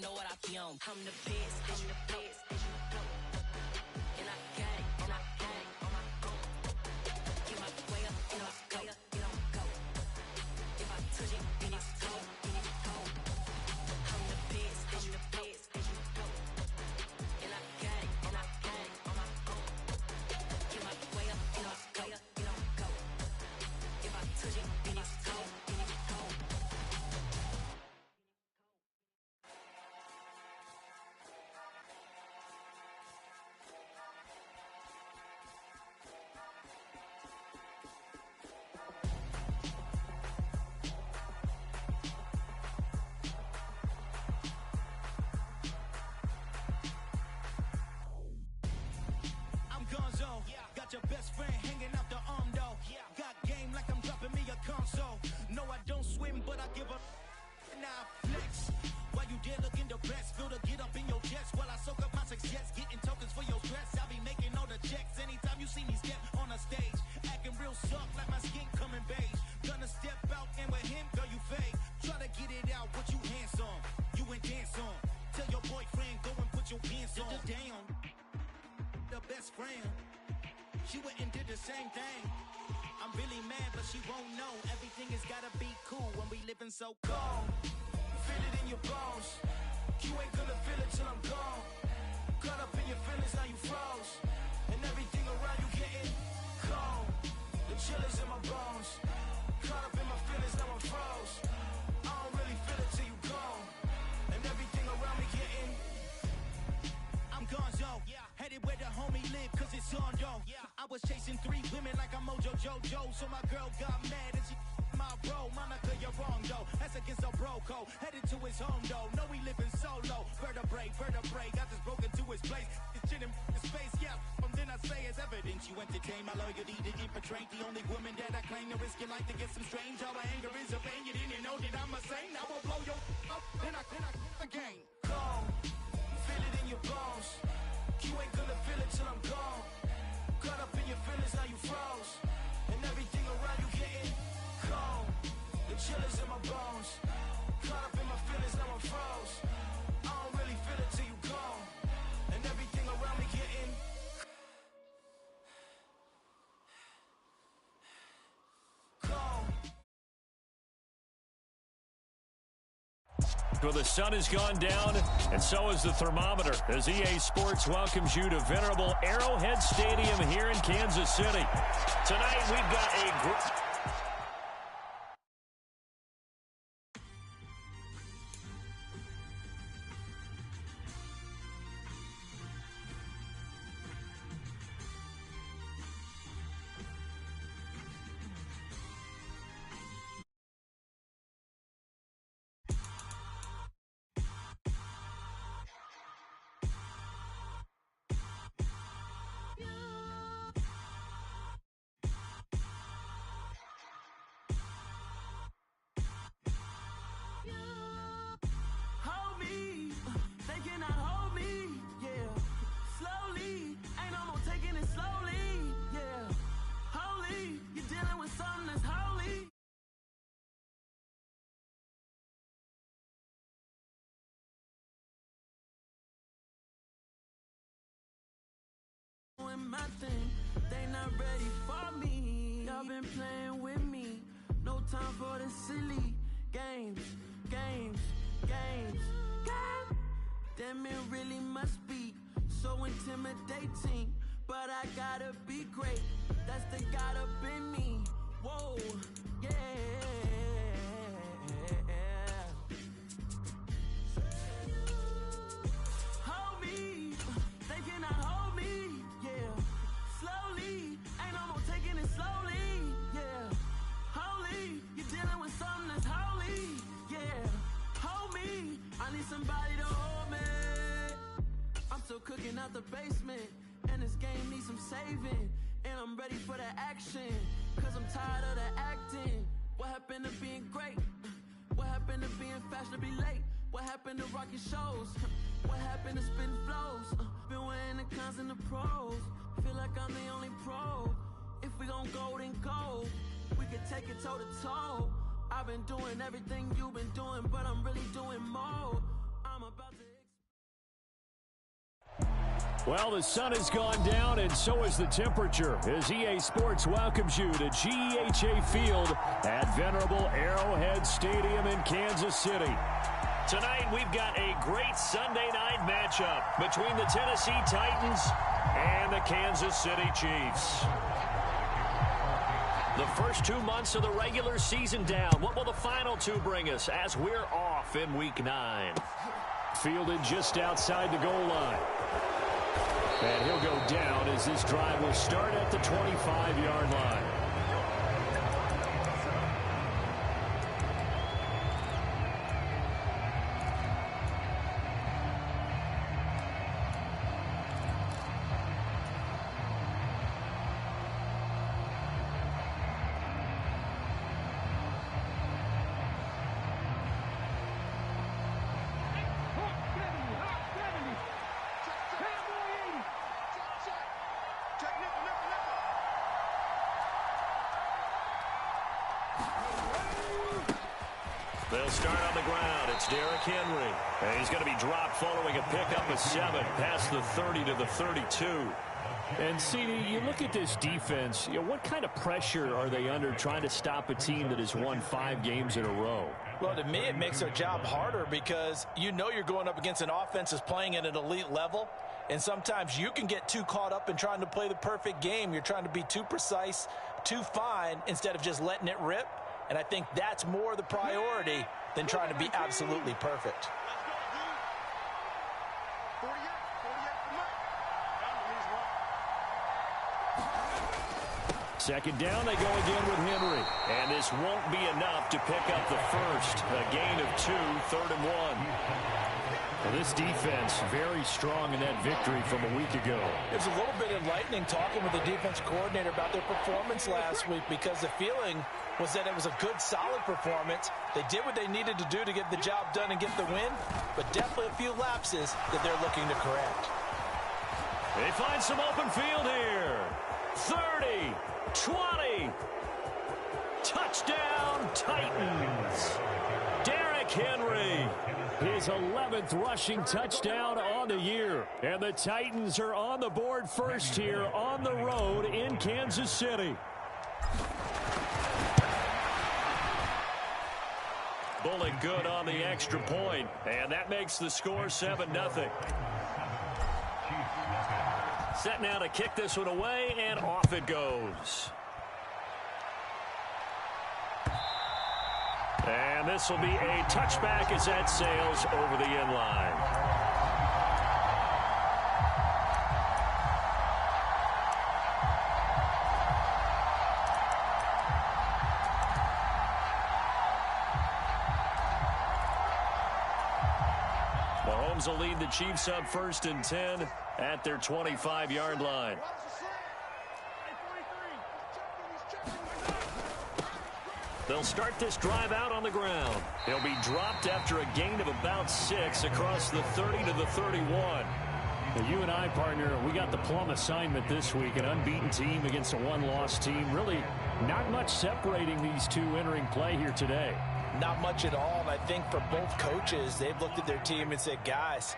know what I be on. I'm the best, I'm the best, and I got it, and I got it on my own. Get my way up, and I go, and I go. If I touch it, then it's cold, then it's cold. I'm the best, I'm the best, and I got it, and I got it on my own. Get my way up, and I go, and I go. If I touch it, then it's cold, then it's cold. Got your best friend hanging out the arm though. Got game like I'm dropping me a console. No, I don't swim, but I give a now flex. While you there looking depressed, feel the get up in your chest while I soak up my success, getting tokens for your stress. I be making all the checks anytime you see me step on a stage, acting real soft like my skin coming beige. Gonna step out and with him, girl, you fake. Try to get it out, what you handsome, you ain't dance on. Tell your boyfriend go and put your pants on. Down, the best friend. She went and did the same thing. I'm really mad, but she won't know. Everything has gotta be cool when we living so cold. Feel it in your bones. You ain't gonna feel it till I'm gone. Caught up in your feelings, now you froze. And everything around you getting cold. The chill is in my bones. Caught up in my feelings, now I'm froze. I don't really feel it till you gone. And everything around me getting I'm gonzo. Headed where the homie live, cause it's on though. I was chasing 3 women like I'm Mojo Jojo. So my girl got mad and she my bro. Monica, you're wrong though. That's against our bro code. Headed to his home though. No, we living solo. Vertebrae. Got this broken to his place. It's chin in his face, yeah. Then I say it's evidence you entertain my loyalty to infiltrate. The only woman that I claim to risk your life to get some strange. All my anger is a pain. You didn't know that I'm a saint. I will blow your up. Then I again. Cold. Feel it in your bones. You ain't gonna feel it till I'm gone. Caught up in your feelings, now you froze. And everything around you getting cold. The chill is in my bones. Caught up in my feelings, now I'm froze. I don't really feel it till you gone. And everything around me getting cold. Well, the sun has gone down, and so has the thermometer, as EA Sports welcomes you to venerable Arrowhead Stadium here in Kansas City. Tonight, we've got a my thing, they not ready for me. Y'all been playing with me. No time for the silly games. Damn, it really must be so intimidating. But I gotta be great. That's the God up in me. Whoa, yeah. Hold me, they cannot hold me, yeah. Slowly, ain't no more taking it slowly, yeah. Holy, you're dealing with something that's holy, yeah. Hold me, I need somebody to hold me. I'm still cooking out the basement, and this game needs some saving. And I'm ready for the action, cause I'm tired of the acting. What happened to being great? What happened to being fashionably late? What happened to rocking shows? What happened to spitting flows? Been weighing the cons and the pros. Feel like I'm the only pro. If we gon' go, then go. We can take it toe to toe. I've been doing everything you've been doing, but I'm really doing more. I'm about to Well, the sun has gone down, and so has the temperature, as EA Sports welcomes you to GEHA Field at venerable Arrowhead Stadium in Kansas City. Tonight, we've got a great Sunday night matchup between the Tennessee Titans and the Kansas City Chiefs. The first 2 months of the regular season down. What will the final two bring us as we're off in Week 9? Fielded just outside the goal line. And he'll go down as this drive will start at the 25-yard line. They'll start on the ground. It's Derrick Henry. And he's going to be dropped following a pickup of 7 past the 30 to the 32. And, CD, you look at this defense, what kind of pressure are they under trying to stop a team that has won 5 games in a row? Well, to me, it makes their job harder because you know you're going up against an offense that's playing at an elite level. And sometimes you can get too caught up in trying to play the perfect game. You're trying to be too precise, too fine, instead of just letting it rip. And I think that's more the priority than trying to be absolutely perfect. Second down, they go again with Henry. And this won't be enough to pick up the first. A gain of 2, 3rd and 1. Well, this defense very strong in that victory from a week ago. It was a little bit enlightening talking with the defense coordinator about their performance last week because the feeling was that it was a good, solid performance. They did what they needed to do to get the job done and get the win, but definitely a few lapses that they're looking to correct. They find some open field here. 30, 20. Touchdown, Titans. Derrick Henry. His 11th rushing touchdown on the year. And the Titans are on the board first here on the road in Kansas City. Bullet good on the extra point, and that makes the score 7-0. Set now to kick this one away, and off it goes. And this will be a touchback as that sails over the end line. Mahomes will lead the Chiefs up 1st and 10 at their 25-yard line. They'll start this drive out on the ground. He'll be dropped after a gain of about 6 across the 30 to the 31. Well, you and I, partner, we got the plum assignment this week. An unbeaten team against a one-loss team. Really not much separating these two entering play here today. Not much at all, and I think for both coaches, they've looked at their team and said, guys,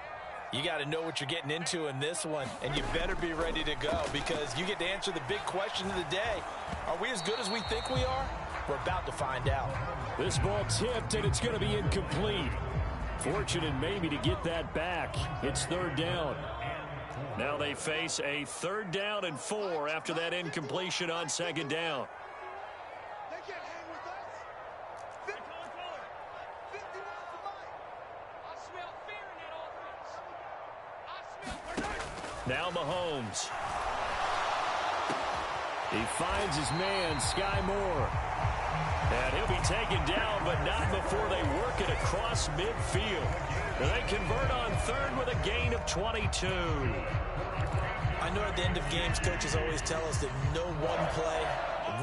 you got to know what you're getting into in this one, and you better be ready to go because you get to answer the big question of the day. Are we as good as we think we are? We're about to find out. This ball tipped, and it's going to be incomplete. Fortunate maybe to get that back. It's 3rd down. Now they face a 3rd down and 4 after that incompletion on 2nd down. Now Mahomes. He finds his man, Sky Moore. And he'll be taken down, but not before they work it across midfield. And they convert on 3rd with a gain of 22. I know at the end of games, coaches always tell us that no one play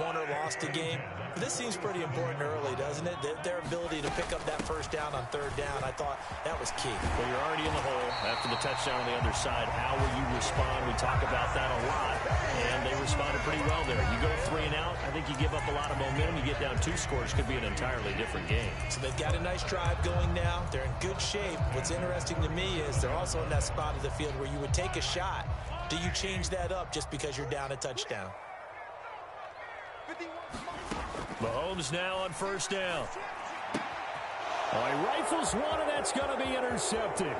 won or lost a game. But this seems pretty important early, doesn't it? Their ability to pick up that 1st down on 3rd down, I thought that was key. Well, you're already in the hole after the touchdown on the other side. How will you respond? We talk about that a lot, and they responded pretty well there. You go 3 and out, I think you give up a lot of momentum. You get down 2 scores, could be an entirely different game. So they've got a nice drive going now. They're in good shape. What's interesting to me is they're also in that spot of the field where you would take a shot do you change that up just because you're down a touchdown? Mahomes now on first down. Oh, he rifles one, and that's going to be intercepted.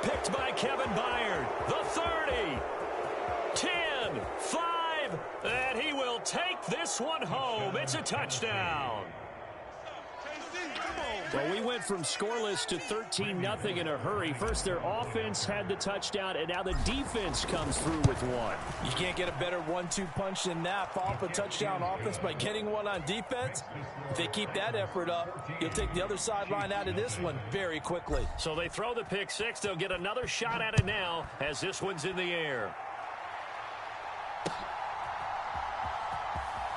Picked by Kevin Byard. The 30. 10. 5. And he will take this one home. It's a touchdown. Well, we went from scoreless to 13-0 in a hurry. First, their offense had the touchdown, and now the defense comes through with one. You can't get a better 1-2 punch than that. Follow up a touchdown offense by getting one on defense. If they keep that effort up, you'll take the other sideline out of this one very quickly. So they throw the pick six. They'll get another shot at it now as this one's in the air.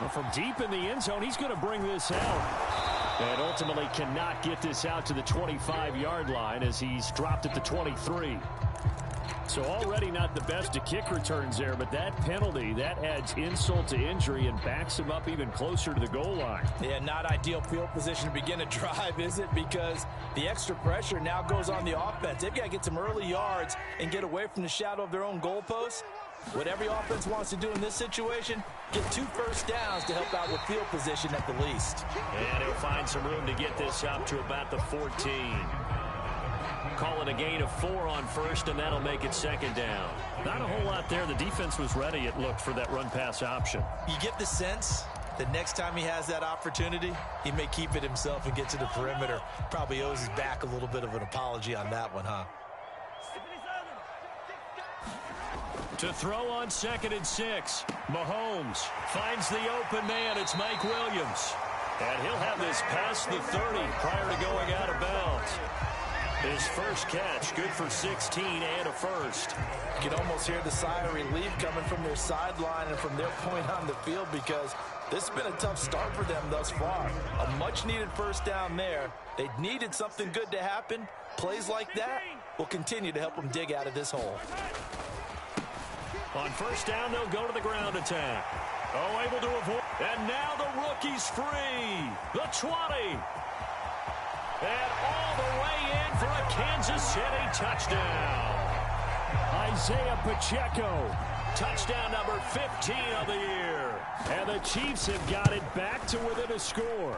Well, from deep in the end zone, he's going to bring this out. And ultimately cannot get this out to the 25-yard line as he's dropped at the 23. So already not the best of kick returns there, but that penalty, that adds insult to injury and backs him up even closer to the goal line. Yeah, not ideal field position to begin a drive, is it? Because the extra pressure now goes on the offense. They've got to get some early yards and get away from the shadow of their own goalposts. What every offense wants to do in this situation, get 2 first downs to help out with field position at the least. And he'll find some room to get this up to about the 14. Call it a gain of 4 on first, and that'll make it second down. Not a whole lot there. The defense was ready, it looked, for that run-pass option. You get the sense that next time he has that opportunity, he may keep it himself and get to the perimeter. Probably owes his back a little bit of an apology on that one, huh? To throw on 2nd and 6. Mahomes finds the open man. It's Mike Williams. And he'll have this past the 30 prior to going out of bounds. His first catch, good for 16 and a first. You can almost hear the sigh of relief coming from their sideline and from their point on the field because this has been a tough start for them thus far. A much-needed first down there. They needed something good to happen. Plays like that will continue to help them dig out of this hole. On first down, they'll go to the ground attack. Oh, able to avoid. And now the rookie's free. The 20. And all the way in for a Kansas City touchdown. Isaiah Pacheco. Touchdown number 15 of the year. And the Chiefs have got it back to within a score.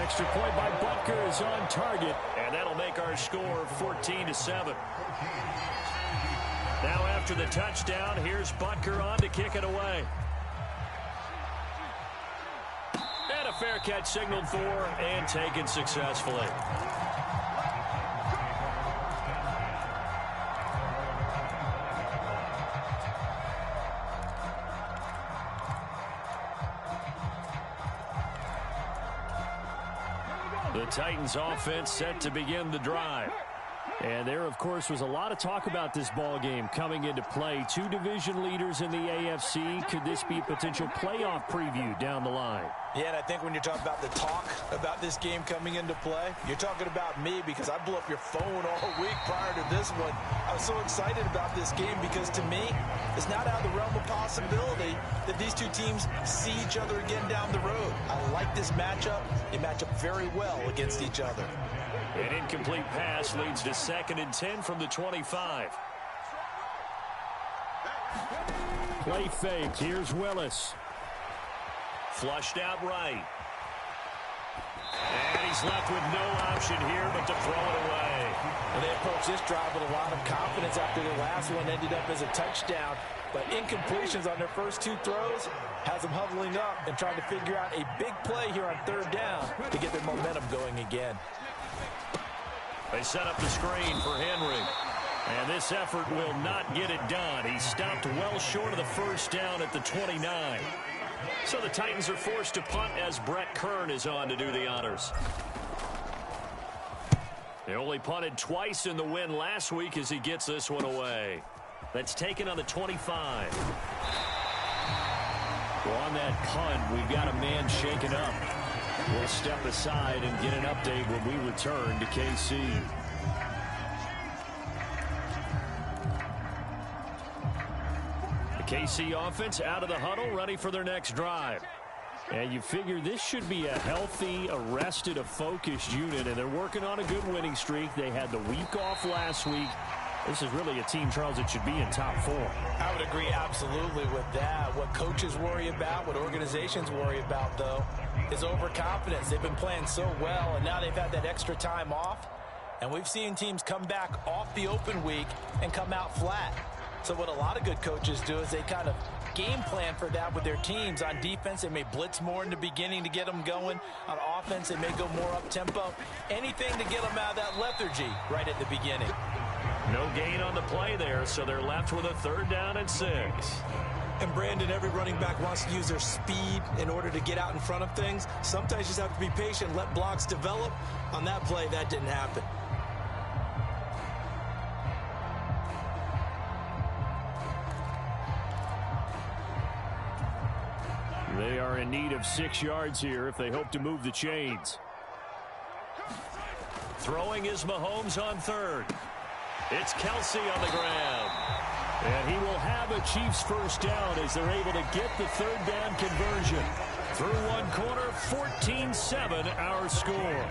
Extra point by Butker is on target. And that'll make our score 14-7. Now after the touchdown, here's Butker on to kick it away. And a fair catch signaled for and taken successfully. The Titans offense set to begin the drive. And there, of course, was a lot of talk about this ball game coming into play. 2 division leaders in the AFC. Could this be a potential playoff preview down the line? Yeah, and I think when you're talking about the talk about this game coming into play, you're talking about me because I blew up your phone all week prior to this one. I was so excited about this game because, to me, it's not out of the realm of possibility that these two teams see each other again down the road. I like this matchup. They match up very well against each other. An incomplete pass leads to 2nd and 10 from the 25. Play fake. Here's Willis. Flushed out right. And he's left with no option here but to throw it away. And they approach this drive with a lot of confidence after their last one ended up as a touchdown. But incompletions on their first 2 throws has them huddling up and trying to figure out a big play here on 3rd down to get their momentum going again. They set up the screen for Henry. And this effort will not get it done. He stopped well short of the first down at the 29. So the Titans are forced to punt as Brett Kern is on to do the honors. They only punted twice in the win last week as he gets this one away. That's taken on the 25. Well, on that punt, we've got a man shaken up. We'll step aside and get an update when we return to KC. The KC offense out of the huddle, ready for their next drive. And you figure this should be a healthy, a focused unit, and they're working on a good winning streak. They had the week off last week. This is really a team, Charles, that should be in top 4. I would agree absolutely with that. What coaches worry about, what organizations worry about, though, is overconfidence. They've been playing so well, and now they've had that extra time off. And we've seen teams come back off the open week and come out flat. So what a lot of good coaches do is they kind of game plan for that with their teams. On defense, they may blitz more in the beginning to get them going. On offense, they may go more up-tempo. Anything to get them out of that lethargy right at the beginning. No gain on the play there, so they're left with a 3rd down and 6. And Brandon, every running back wants to use their speed in order to get out in front of things. Sometimes you just have to be patient, let blocks develop. On that play, that didn't happen. They are in need of 6 yards here if they hope to move the chains. Throwing is Mahomes on 3rd. It's Kelsey on the ground. And he will have a Chiefs 1st down as they're able to get the 3rd down conversion. Through one quarter, 14-7 our score.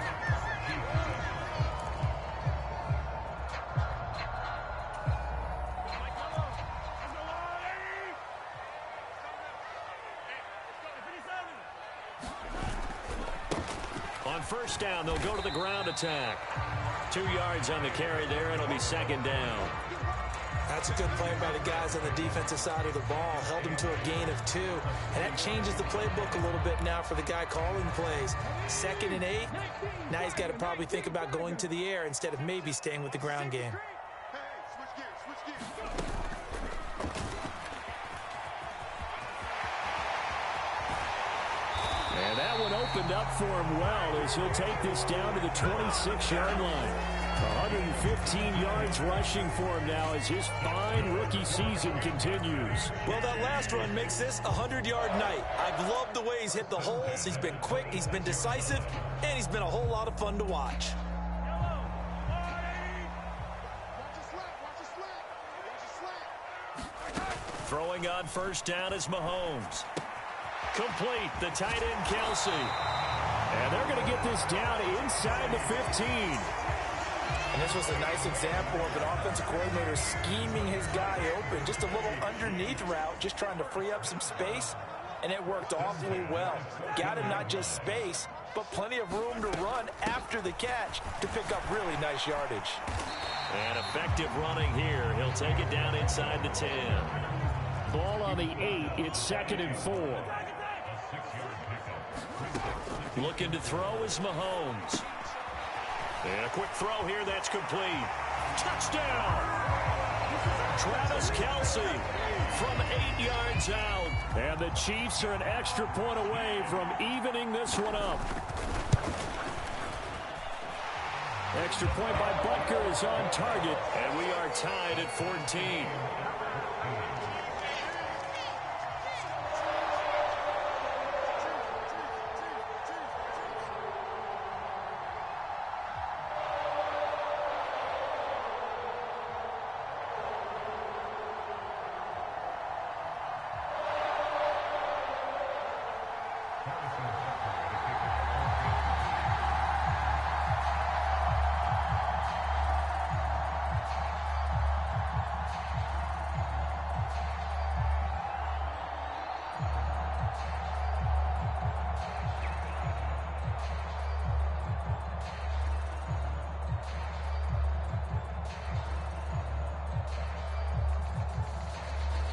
On 1st down, they'll go to the ground attack. 2 yards on the carry there, and it'll be 2nd down. That's a good play by the guys on the defensive side of the ball. Held him to a gain of 2. And that changes the playbook a little bit now for the guy calling plays. 2nd and 8. Now he's got to probably think about going to the air instead of maybe staying with the ground game. And that one opened up for him well as he'll take this down to the 26-yard line. 115 yards rushing for him now as his fine rookie season continues. Well, that last run makes this a 100-yard night. I've loved the way he's hit the holes. He's been quick, he's been decisive, and he's been a whole lot of fun to watch. Throwing on 1st down is Mahomes. Complete, the tight end Kelsey. And they're going to get this down inside the 15. And this was a nice example of an offensive coordinator scheming his guy open. Just a little underneath route, just trying to free up some space. And it worked awfully well. Got him not just space, but plenty of room to run after the catch to pick up really nice yardage. And effective running here. He'll take it down inside the 10. Ball on the 8. It's 2nd and 4. Looking to throw is Mahomes. And a quick throw here that's complete. Touchdown! Travis Kelsey from 8 yards out. And the Chiefs are an extra point away from evening this one up. Extra point by Butker is on target. And we are tied at 14.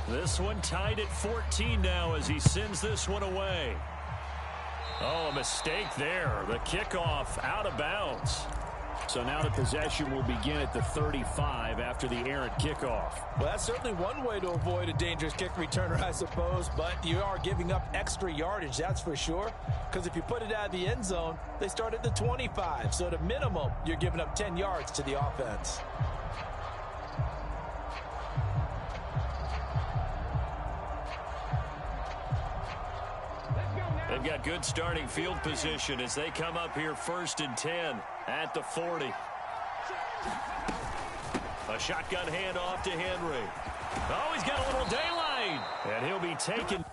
This one tied at 14 now as he sends this one away. Oh, a mistake there. The kickoff out of bounds. So now the possession will begin at the 35 after the errant kickoff. Well, that's certainly one way to avoid a dangerous kick returner, I suppose, but you are giving up extra yardage, that's for sure, because if you put it out of the end zone, they start at the 25, so at a minimum, you're giving up 10 yards to the offense. They've got good starting field position as they come up here 1st and 10 at the 40. A shotgun handoff to Henry. Oh, he's got a little daylight. And he'll be taken.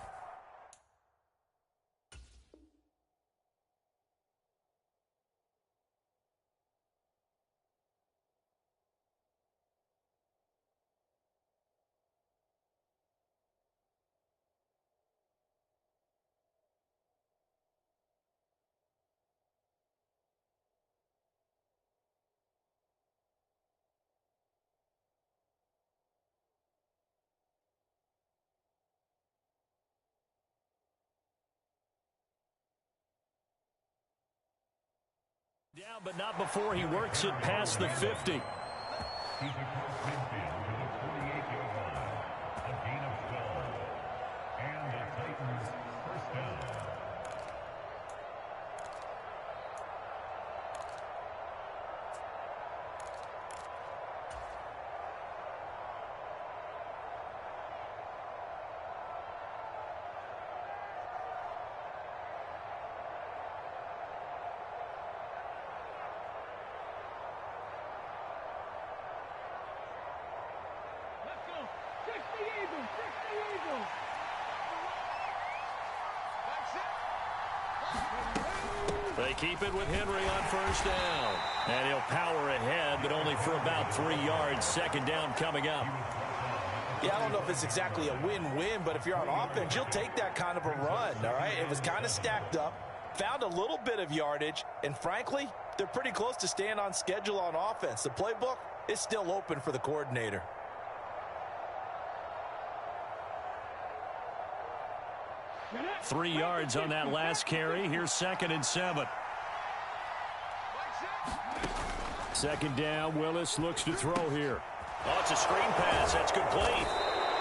Down, but not before he works it past the 50. He's across midfield to the 48-yard line. A gain of 12. And the Titans first down. They keep it with Henry on first down. And he'll power ahead, but only for about 3 yards. Second down coming up. Yeah, I don't know if it's exactly a win-win, but if you're on offense, you'll take that kind of a run, all right? It was kind of stacked up, found a little bit of yardage, and frankly, they're pretty close to staying on schedule on offense. The playbook is still open for the coordinator. Three yards on that last carry. Here's 2nd and 7. Second down. Willis looks to throw here. Oh, it's a screen pass. That's complete.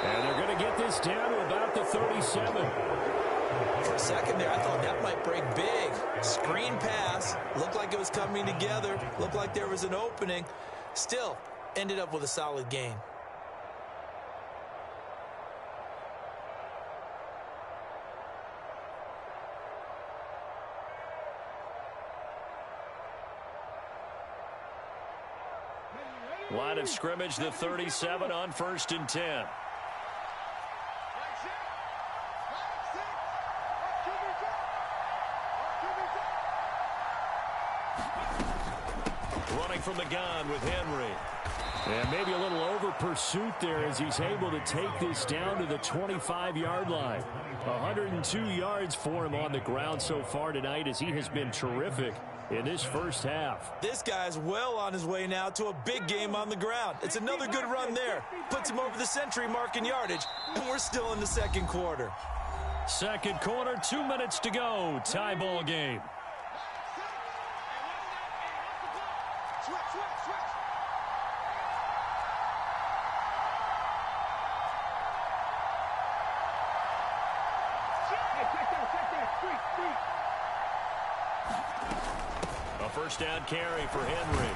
And they're going to get this down to about the 37. For a second there, I thought that might break big. Screen pass. Looked like it was coming together. Looked like there was an opening. Still, ended up with a solid gain. Line of scrimmage, the 37 on 1st and 10. Running from the gun with Henry. And maybe a little over pursuit there as he's able to take this down to the 25-yard line. 102 yards for him on the ground so far tonight as he has been terrific in this first half. This guy's well on his way now to a big game on the ground. It's another good run there. Puts him over the century mark in yardage, and we're still in the second quarter. Second quarter, 2 minutes to go. Tie ball game. A first down carry for Henry.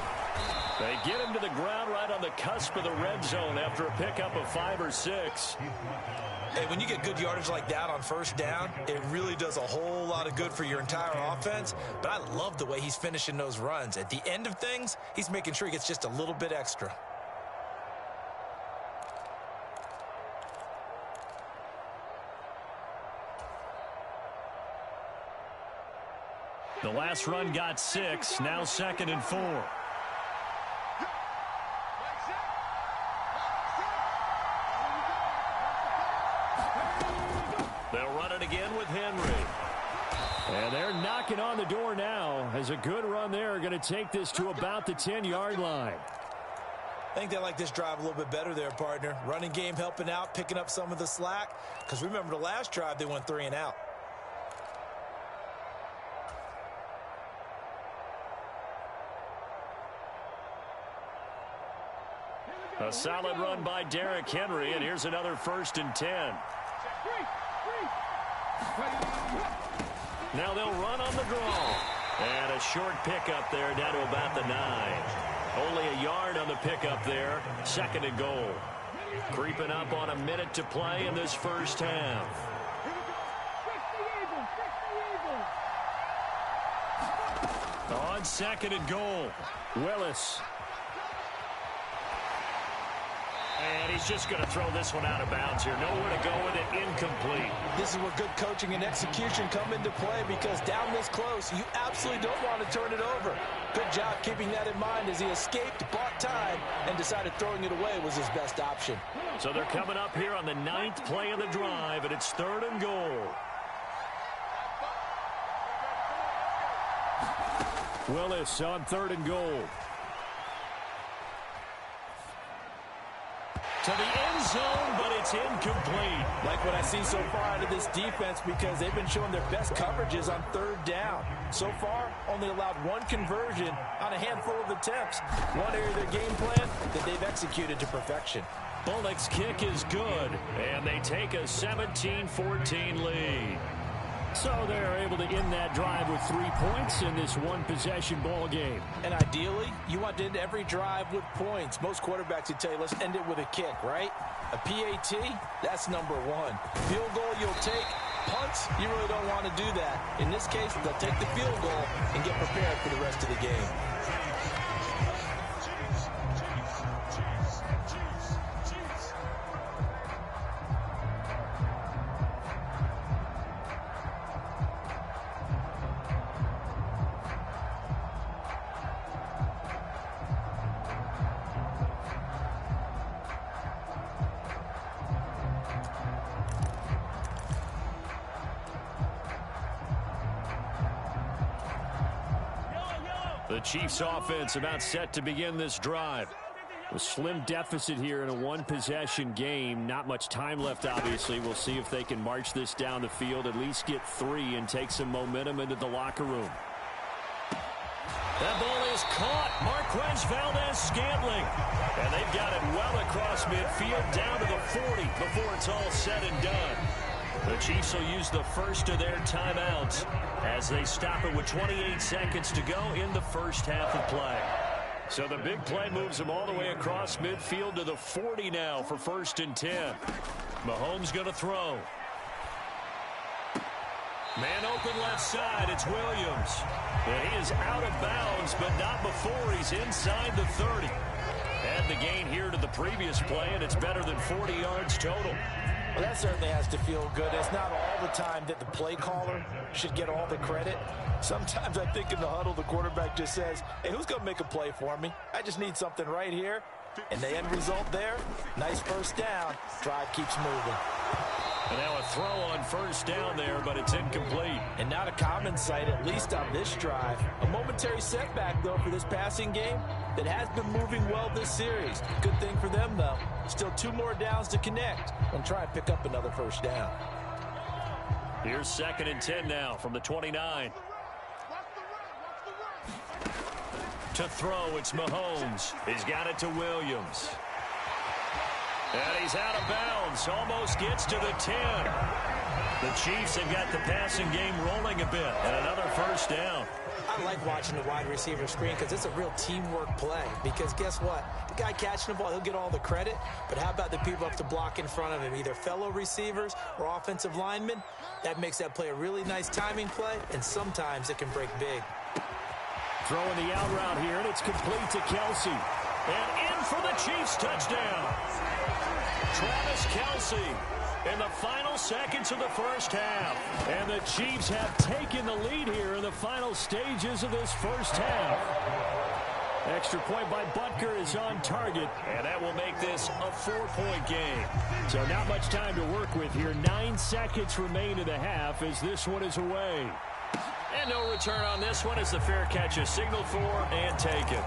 They get him to the ground right on the cusp of the red zone after a pickup of 5 or 6. Hey, when you get good yardage like that on first down, it really does a whole lot of good for your entire offense. But I love the way he's finishing those runs. At the end of things, he's making sure he gets just a little bit extra. The last run got 6, now 2nd and 4. They'll run it again with Henry. And they're knocking on the door now as a good run there going to take this to about the 10-yard line. I think they like this drive a little bit better there, partner. Running game helping out, picking up some of the slack. Because remember the last drive, they went 3 and out. A solid run by Derrick Henry, and here's another 1st and 10. Now they'll run on the draw. And a short pickup there down to about the 9. Only a yard on the pickup there. 2nd and goal. Creeping up on a minute to play in this first half. On 2nd and goal, Willis. And he's just going to throw this one out of bounds here. Nowhere to go with it. Incomplete. This is where good coaching and execution come into play, because down this close, you absolutely don't want to turn it over. Good job keeping that in mind as he escaped, bought time, and decided throwing it away was his best option. So they're coming up here on the 9th play of the drive, and it's 3rd and goal. Willis on 3rd and goal. to the end zone, but it's incomplete. Like what I've seen so far out of this defense, because they've been showing their best coverages on third down. So far, only allowed one conversion on a handful of attempts. One area of their game plan that they've executed to perfection. Bullock's kick is good, and they take a 17-14 lead. So they're able to end that drive with 3 points in this one-possession ball game. And ideally, you want to end every drive with points. Most quarterbacks would tell you, let's end it with a kick, right? A PAT, that's number one. Field goal you'll take. Punts, you really don't want to do that. In this case, they'll take the field goal and get prepared for the rest of the game. The Chiefs offense about set to begin this drive. A slim deficit here in a one-possession game. Not much time left, obviously. We'll see if they can march this down the field, at least get 3, and take some momentum into the locker room. That ball is caught. Marquez Valdez-Scantling. And they've got it well across midfield down to the 40 before it's all said and done. The Chiefs will use the first of their timeouts as they stop it with 28 seconds to go in the first half of play. So the big play moves them all the way across midfield to the 40 now for 1st and 10. Mahomes going to throw. Man open left side, it's Williams. And he is out of bounds, but not before he's inside the 30. And the gain here to the previous play, and it's better than 40 yards total. Well, that certainly has to feel good. It's not all the time that the play caller should get all the credit. Sometimes I think in the huddle, the quarterback just says, hey, who's going to make a play for me? I just need something right here. And the end result there, nice first down. Drive keeps moving. And now a throw on first down there, but it's incomplete. And not a common sight, at least on this drive. A momentary setback, though, for this passing game that has been moving well this series. Good thing for them, though. Still 2 more downs to connect and try and pick up another first down. Here's 2nd and 10 now from the 29. To throw, it's Mahomes. He's got it to Williams. And he's out of bounds. Almost gets to the 10. The Chiefs have got the passing game rolling a bit. And another first down. I like watching the wide receiver screen because it's a real teamwork play. Because guess what? The guy catching the ball, he'll get all the credit. But how about the people up to block in front of him? Either fellow receivers or offensive linemen. That makes that play a really nice timing play. And sometimes it can break big. Throwing the out route here, and it's complete to Kelsey. And in for the Chiefs touchdown. Travis Kelsey in the final seconds of the first half. And the Chiefs have taken the lead here in the final stages of this first half. Extra point by Butker is on target, and that will make this a 4-point game. So not much time to work with here. 9 seconds remain in the half as this one is away. And no return on this one as the fair catch is signaled for and taken.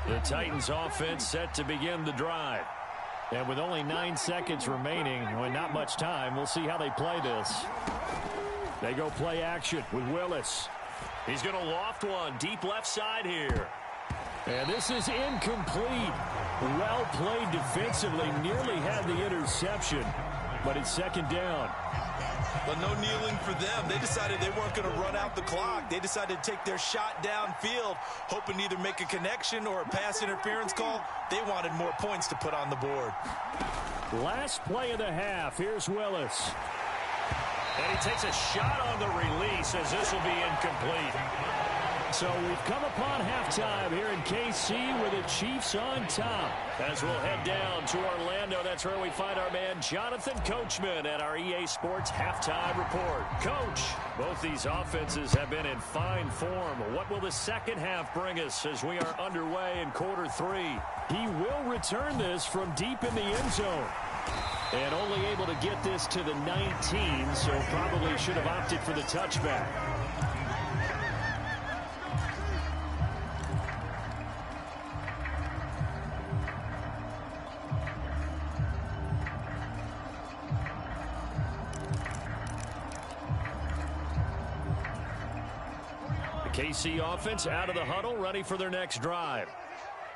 The Titans offense set to begin the drive. And with only 9 seconds remaining, with not much time, we'll see how they play this. They go play action with Willis. He's going to loft one deep left side here. And this is incomplete. Well played defensively. Nearly had the interception, but it's 2nd down. But no kneeling for them. They decided they weren't going to run out the clock. They decided to take their shot downfield, hoping to either make a connection or a pass interference call. They wanted more points to put on the board. Last play of the half. Here's Willis. And he takes a shot on the release as this will be incomplete. So we've come upon halftime here in KC with the Chiefs on top. As we'll head down to Orlando, that's where we find our man Jonathan Coachman at our EA Sports Halftime Report. Coach, both these offenses have been in fine form. What will the second half bring us as we are underway in quarter 3? He will return this from deep in the end zone. And only able to get this to the 19, so probably should have opted for the touchback. KC offense out of the huddle, ready for their next drive.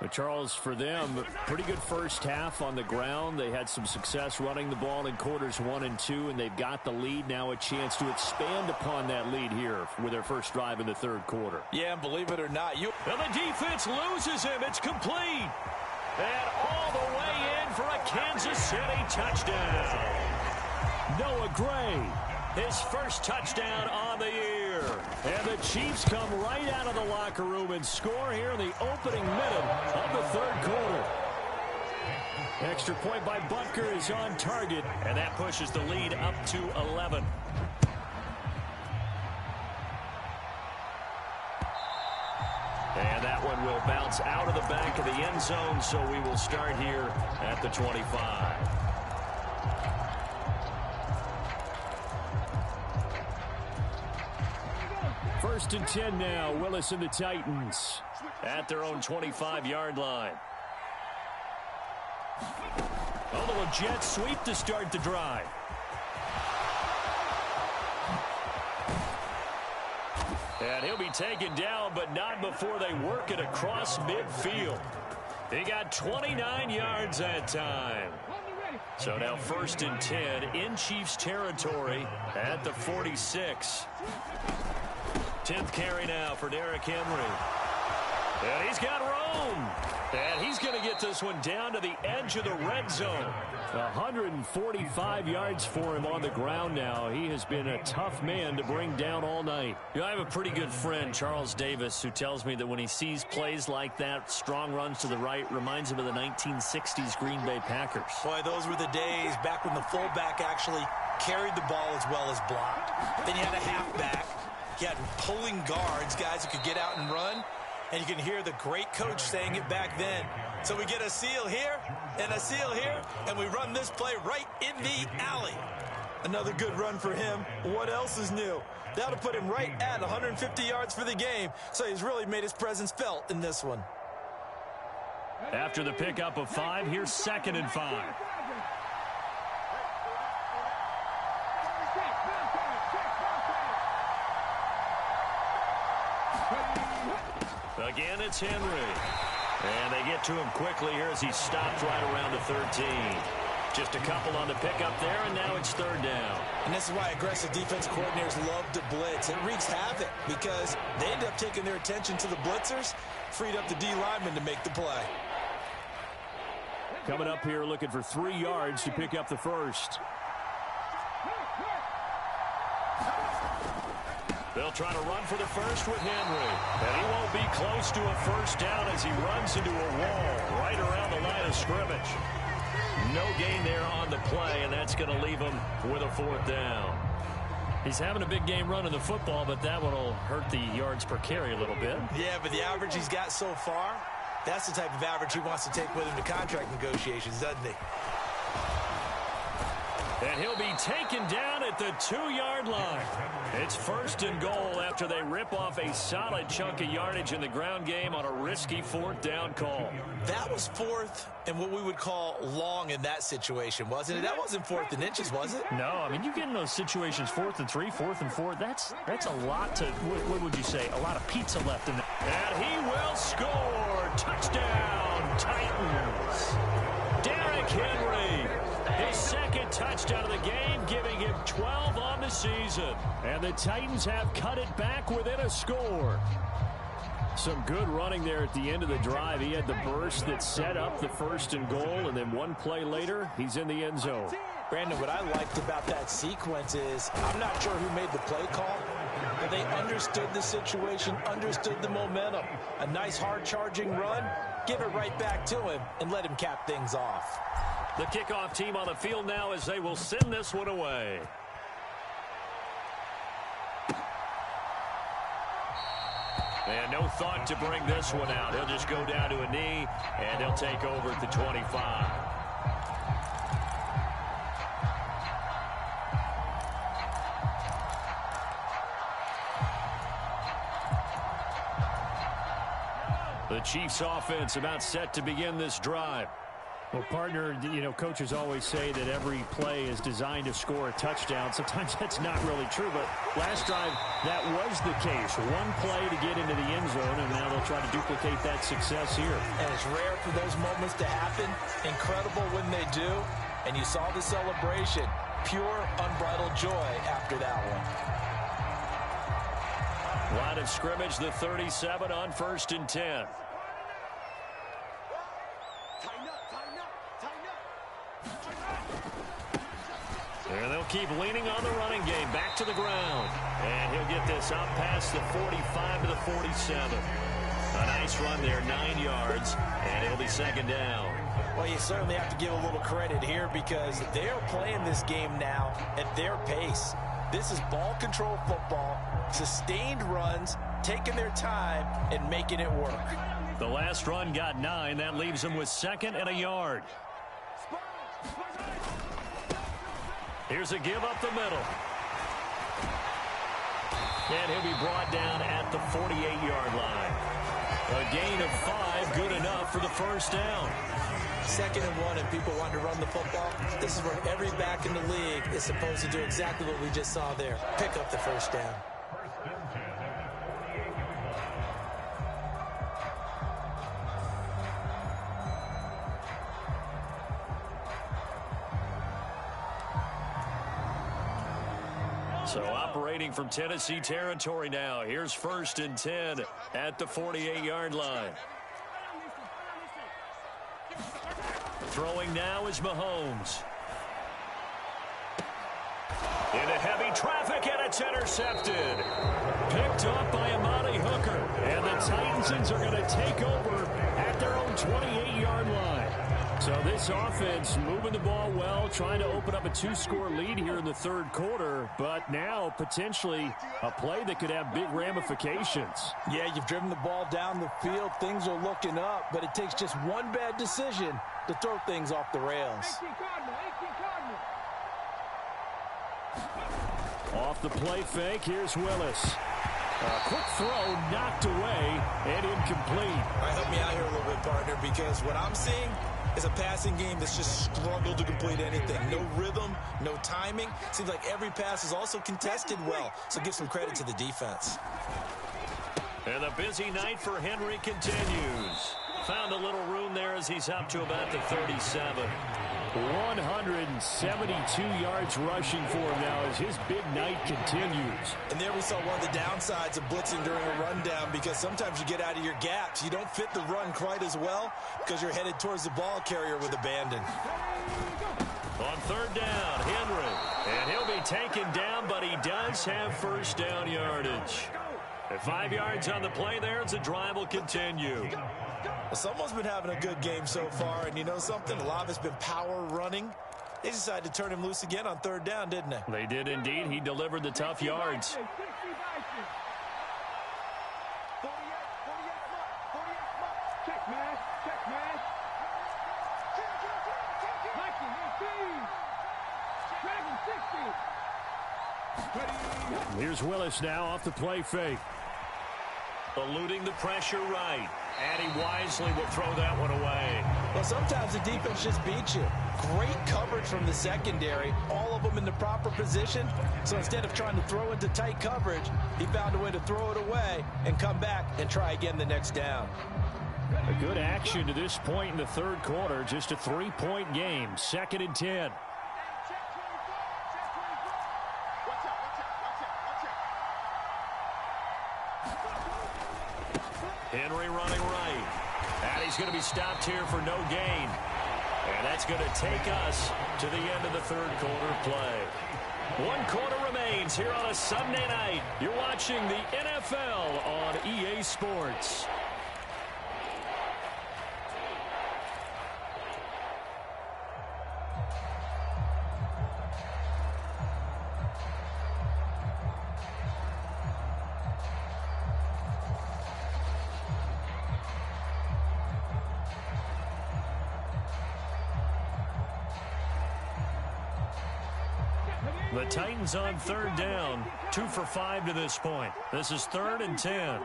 But Charles, for them, pretty good first half on the ground. They had some success running the ball in quarters 1 and 2, and they've got the lead. Now a chance to expand upon that lead here with their first drive in the third quarter. Yeah, and believe it or not, and the defense loses him. It's complete. And all the way in for a Kansas City touchdown. Noah Gray, his first touchdown on the year. And the Chiefs come right out of the locker room and score here in the opening minute of the third quarter. Extra point by Butker is on target, and that pushes the lead up to 11. And that one will bounce out of the back of the end zone, so we will start here at the 25. First and 10 now. Willis and the Titans at their own 25-yard line. A little jet sweep to start the drive. And he'll be taken down, but not before they work it across midfield. He got 29 yards that time. So now first and 10 in Chiefs territory at the 46. 10th carry now for Derrick Henry. And he's got room. And he's going to get this one down to the edge of the red zone. 145 yards for him on the ground now. He has been a tough man to bring down all night. You know, I have a pretty good friend, Charles Davis, who tells me that when he sees plays like that, strong runs to the right, reminds him of the 1960s Green Bay Packers. Boy, those were the days back when the fullback actually carried the ball as well as blocked. Then you had a halfback. You had pulling guards, guys who could get out and run. And you can hear the great coach saying it back then. So we get a seal here and a seal here, and we run this play right in the alley. Another good run for him. What else is new? That'll put him right at 150 yards for the game. So he's really made his presence felt in this one. After the pickup of 5, here's 2nd and 5. Again, it's Henry. And they get to him quickly here as he stops right around the 13. Just a couple on the pickup there, and now it's 3rd down. And this is why aggressive defense coordinators love to blitz. It wreaks havoc because they end up taking their attention to the blitzers, freed up the D lineman to make the play. Coming up here looking for 3 yards to pick up the first. They'll try to run for the first with Henry. And he won't be close to a first down as he runs into a wall right around the line of scrimmage. No gain there on the play, and that's going to leave him with a 4th down. He's having a big game running the football, but that one will hurt the yards per carry a little bit. Yeah, but the average he's got so far, that's the type of average he wants to take with him to contract negotiations, doesn't he? And he'll be taken down at the 2-yard line. It's 1st and goal after they rip off a solid chunk of yardage in the ground game on a risky 4th down call. That was 4th and what we would call long in that situation, wasn't it? That wasn't 4th and inches, was it? No, I mean, you get in those situations 4th and 3, 4th and 4. That's a lot to, what would you say, a lot of pizza left in there. And he will score. Touchdown, Titans. Derrick Henry. His 2nd touchdown of the game, giving him 12 on the season. And the Titans have cut it back within a score. Some good running there at the end of the drive. He had the burst that set up the 1st and goal, and then one play later, he's in the end zone. Brandon, what I liked about that sequence is I'm not sure who made the play call, But they understood the situation, understood the momentum. A nice hard-charging run, give it right back to him, and let him cap things off. The kickoff team on the field now as they will send this one away. And no thought to bring this one out. He'll just go down to a knee, and he'll take over at the 25. The Chiefs offense about set to begin this drive. Well, partner, you know, coaches always say that every play is designed to score a touchdown. Sometimes that's not really true, but last drive, that was the case. One play to get into the end zone, and now they'll try to duplicate that success here. And it's rare for those moments to happen. Incredible when they do. And you saw the celebration. Pure, unbridled joy after that one. Line of scrimmage, the 37 on 1st and 10. And they'll keep leaning on the running game. Back to the ground. And he'll get this out past the 45 to the 47. A nice run there, 9 yards. And it'll be 2nd down. Well, you certainly have to give a little credit here because they're playing this game now at their pace. This is ball control football, sustained runs, taking their time and making it work. The last run got 9. That leaves them with 2nd and a yard. Here's a give up the middle. And he'll be brought down at the 48-yard line. A gain of 5, good enough for the 1st down. 2nd and 1, and people want to run the football. This is where every back in the league is supposed to do exactly what we just saw there. Pick up the 1st down. So operating from Tennessee territory now. Here's 1st and 10 at the 48-yard line. Throwing now is Mahomes. Into heavy traffic, and it's intercepted. Picked up by Amani Hooker. And the Titansons are going to take over at their own 28-yard line. So this offense moving the ball well, trying to open up a 2-score lead here in the 3rd quarter, but now potentially a play that could have big ramifications. Yeah, you've driven the ball down the field. Things are looking up, but it takes just one bad decision to throw things off the rails. Off the play fake, here's Willis. A quick throw knocked away and incomplete. All right, help me out here a little bit, partner, because what I'm seeing is a passing game that's just struggled to complete anything. No rhythm, no timing. Seems like every pass is also contested well, so give some credit to the defense. And the busy night for Henry continues. Found a little room there as he's up to about the 37. 172 yards rushing for him now as his big night continues. And there we saw one of the downsides of blitzing during a rundown, because sometimes you get out of your gaps. You don't fit the run quite as well because you're headed towards the ball carrier with abandon. On 3rd down, Henry. And he'll be taken down, but he does have 1st down yardage. At 5 yards on the play there, as the drive will continue. Well, someone's been having a good game so far, and you know something? A lot of it's been power running. They decided to turn him loose again on 3rd down, didn't they? They did indeed. He delivered the tough yards. Here's Willis now off the play fake. Eluding the pressure right. And he wisely will throw that one away. Well, sometimes the defense just beats you. Great coverage from the secondary, all of them in the proper position. So instead of trying to throw into tight coverage, he found a way to throw it away and come back and try again the next down. A good action to this point in the 3rd quarter. Just a 3-point game. 2nd and 10. Henry running right. And he's going to be stopped here for no gain. And that's going to take us to the end of the 3rd quarter play. 1 quarter remains here on a Sunday night. You're watching the NFL on EA Sports. The Titans on 3rd down. 2 for 5 to this point. This is 3rd and 10.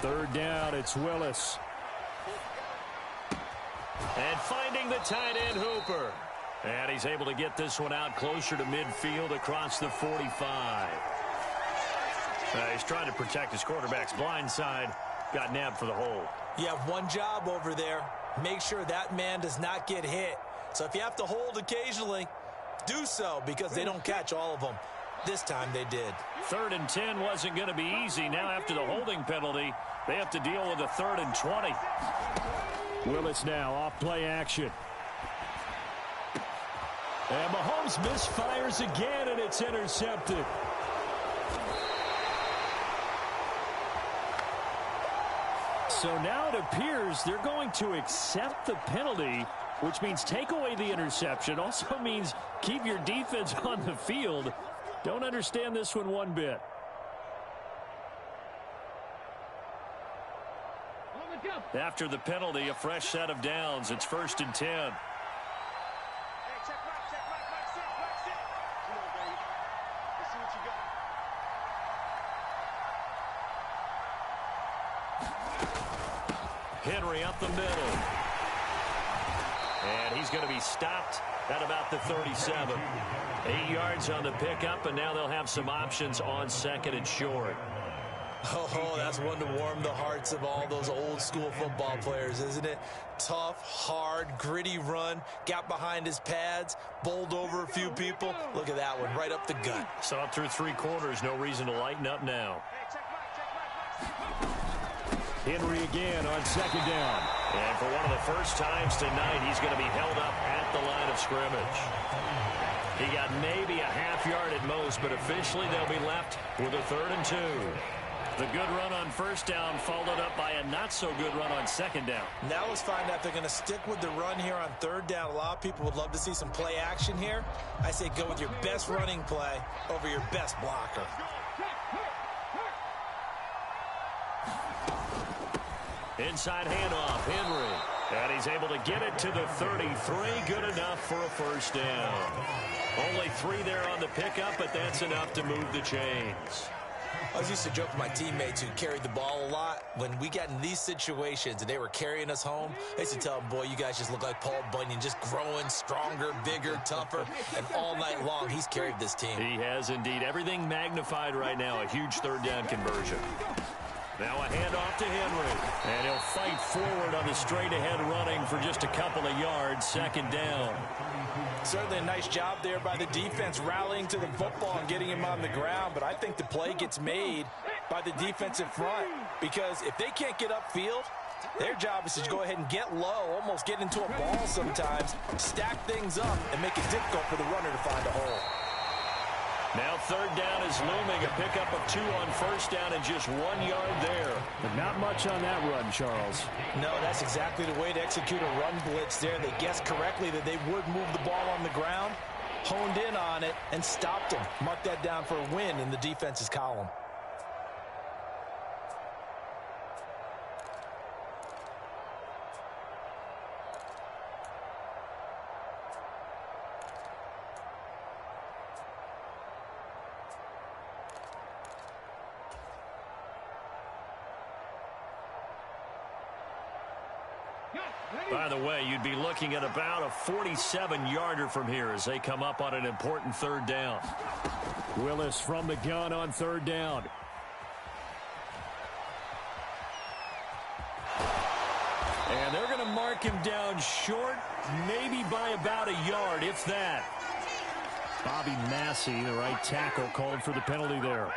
3rd down, it's Willis. And finding the tight end Hooper. And he's able to get this one out closer to midfield across the 45. He's trying to protect his quarterback's blind side. Got nabbed for the hold. You have one job over there. Make sure that man does not get hit. So if you have to hold occasionally, do so, because they don't catch all of them. This time they did. 3rd and 10 wasn't going to be easy. Now after the holding penalty, they have to deal with a 3rd and 20. Willis now off play action. And Mahomes misfires again, and it's intercepted. So now it appears they're going to accept the penalty, which means take away the interception. Also means keep your defense on the field. Don't understand this one bit. After the penalty, a fresh set of downs. It's 1st and 10. Henry up the middle. And he's going to be stopped at about the 37. 8 yards on the pickup, and now they'll have some options on 2nd and short. Oh, that's one to warm the hearts of all those old school football players, isn't it? Tough, hard, gritty run, got behind his pads, bowled over a few people. Look at that one, right up the gut. So up through 3 quarters, no reason to lighten up now. Henry again on 2nd down. And for one of the first times tonight, he's going to be held up at the line of scrimmage. He got maybe a half yard at most, but officially they'll be left with a 3rd and 2. The good run on 1st down followed up by a not-so-good run on 2nd down. Now let's find out if they're going to stick with the run here on 3rd down. A lot of people would love to see some play action here. I say go with your best running play over your best blocker. Inside handoff, Henry. And he's able to get it to the 33. Good enough for a 1st down. Only 3 there on the pickup, but that's enough to move the chains. I used to joke with my teammates who carried the ball a lot. When we got in these situations and they were carrying us home, I used to tell them, boy, you guys just look like Paul Bunyan, just growing stronger, bigger, tougher. And all night long, he's carried this team. He has indeed. Everything magnified right now. A huge 3rd down conversion. Now a handoff to Henry. And he'll fight forward on the straight-ahead running for just a couple of yards. 2nd down. Certainly a nice job there by the defense rallying to the football and getting him on the ground. But I think the play gets made by the defensive front, because if they can't get upfield, their job is to go ahead and get low, almost get into a ball sometimes, stack things up, and make it difficult for the runner to find a hole. Now 3rd down is looming. A pickup of 2 on 1st down and just 1 yard there. But not much on that run, Charles. No, that's exactly the way to execute a run blitz there. They guessed correctly that they would move the ball on the ground, honed in on it, and stopped them. Mark that down for a win in the defense's column. By the way, you'd be looking at about a 47-yarder from here as they come up on an important 3rd down. Willis from the gun on 3rd down. And they're going to mark him down short, maybe by about a yard, if that. Bobby Massey, the right tackle, called for the penalty there.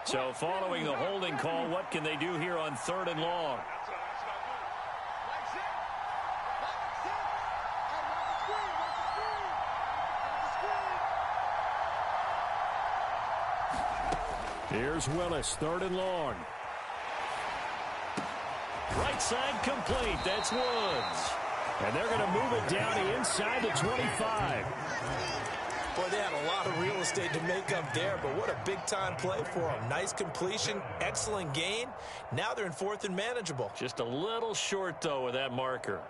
So following the holding call, what can they do here on 3rd and long? Here's Willis, 3rd and long. Right side complete. That's Woods. And they're going to move it down to inside the 25. Boy, they had a lot of real estate to make up there, but what a big-time play for them. Nice completion, excellent gain. Now they're in 4th and manageable. Just a little short, though, with that marker.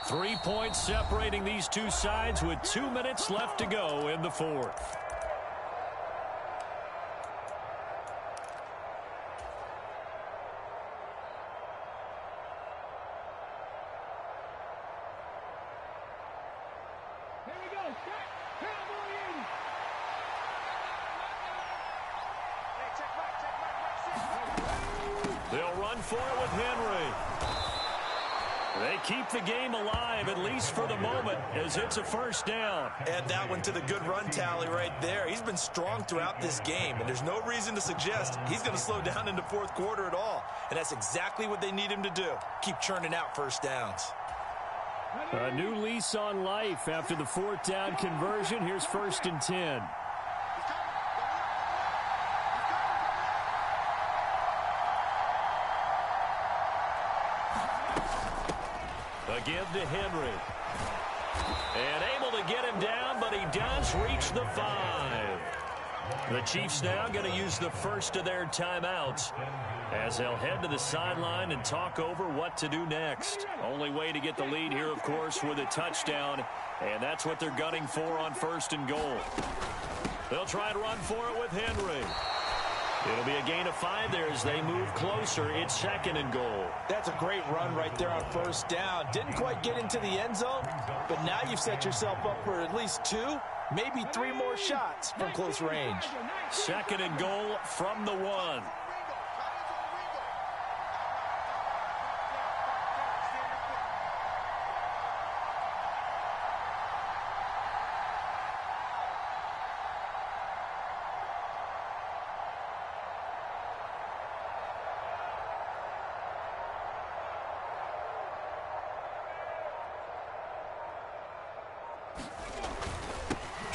3 points separating these two sides with 2 minutes left to go in the 4th. They'll run for it with Henry. They keep the game alive, at least for the moment, as it's a 1st down. Add that one to the good run tally right there. He's been strong throughout this game, and there's no reason to suggest he's going to slow down in the 4th quarter at all. And that's exactly what they need him to do. Keep churning out 1st downs. A new lease on life after the 4th down conversion. Here's 1st and 10. Give to Henry. And able to get him down, but he does reach the 5. The Chiefs now going to use the first of their timeouts as they'll head to the sideline and talk over what to do next. Only way to get the lead here, of course, with a touchdown, and that's what they're gunning for on 1st and goal. They'll try to run for it with Henry. It'll be a gain of 5 there as they move closer. It's 2nd and goal. That's a great run right there on 1st down. Didn't quite get into the end zone, but now you've set yourself up for at least 2, maybe 3 more shots from close range. 2nd and goal from the 1.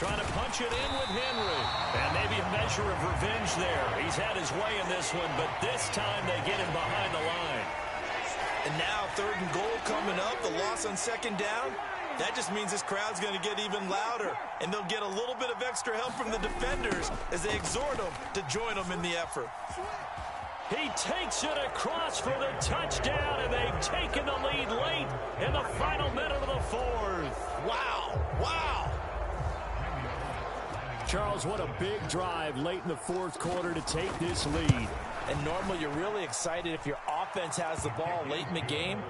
Trying to punch it in with Henry. And maybe a measure of revenge there. He's had his way in this one, but this time they get him behind the line. And now 3rd and goal coming up. The loss on 2nd down. That just means this crowd's going to get even louder. And they'll get a little bit of extra help from the defenders as they exhort them to join them in the effort. He takes it across for the touchdown, and they've taken the lead late in the final minute of the 4th. Wow. Wow. Charles, what a big drive late in the 4th quarter to take this lead. And normally you're really excited if your offense has the ball late in the game.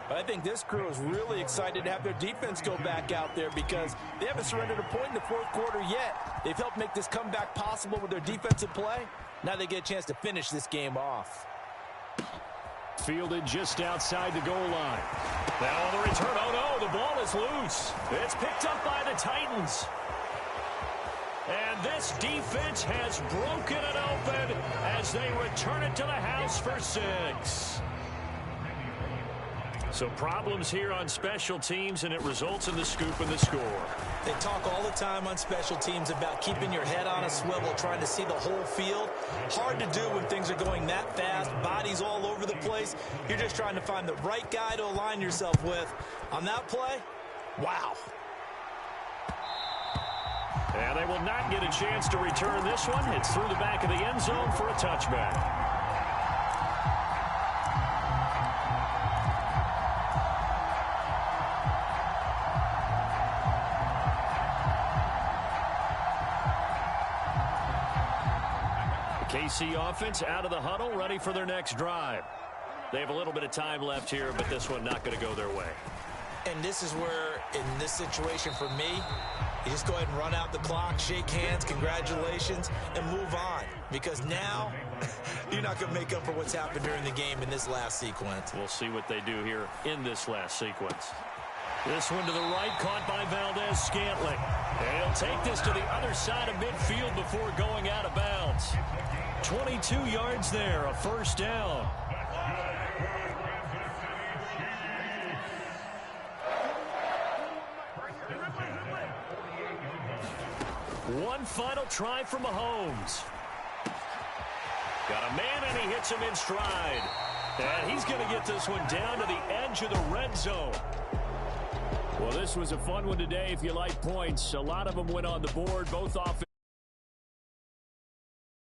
But I think this crew is really excited to have their defense go back out there because they haven't surrendered a point in the 4th quarter yet. They've helped make this comeback possible with their defensive play. Now they get a chance to finish this game off. Fielded just outside the goal line. Now on the return, oh no, the ball is loose. It's picked up by the Titans. And this defense has broken it open as they return it to the house for 6. So problems here on special teams, and it results in the scoop and the score. They talk all the time on special teams about keeping your head on a swivel, trying to see the whole field. Hard to do when things are going that fast, bodies all over the place. You're just trying to find the right guy to align yourself with. On that play, wow. And they will not get a chance to return this one. It's through the back of the end zone for a touchback. The KC offense out of the huddle, ready for their next drive. They have a little bit of time left here, but this one not going to go their way. And this is where, in this situation for me, you just go ahead and run out the clock, shake hands, congratulations, and move on. Because now, you're not going to make up for what's happened during the game in this last sequence. We'll see what they do here in this last sequence. This one to the right, caught by Valdez-Scantling. And he'll take this to the other side of midfield before going out of bounds. 22 yards there, a first down. One final try for Mahomes. Got a man, and he hits him in stride. And he's going to get this one down to the edge of the red zone. Well, this was a fun one today if you like points. A lot of them went on the board, both offense.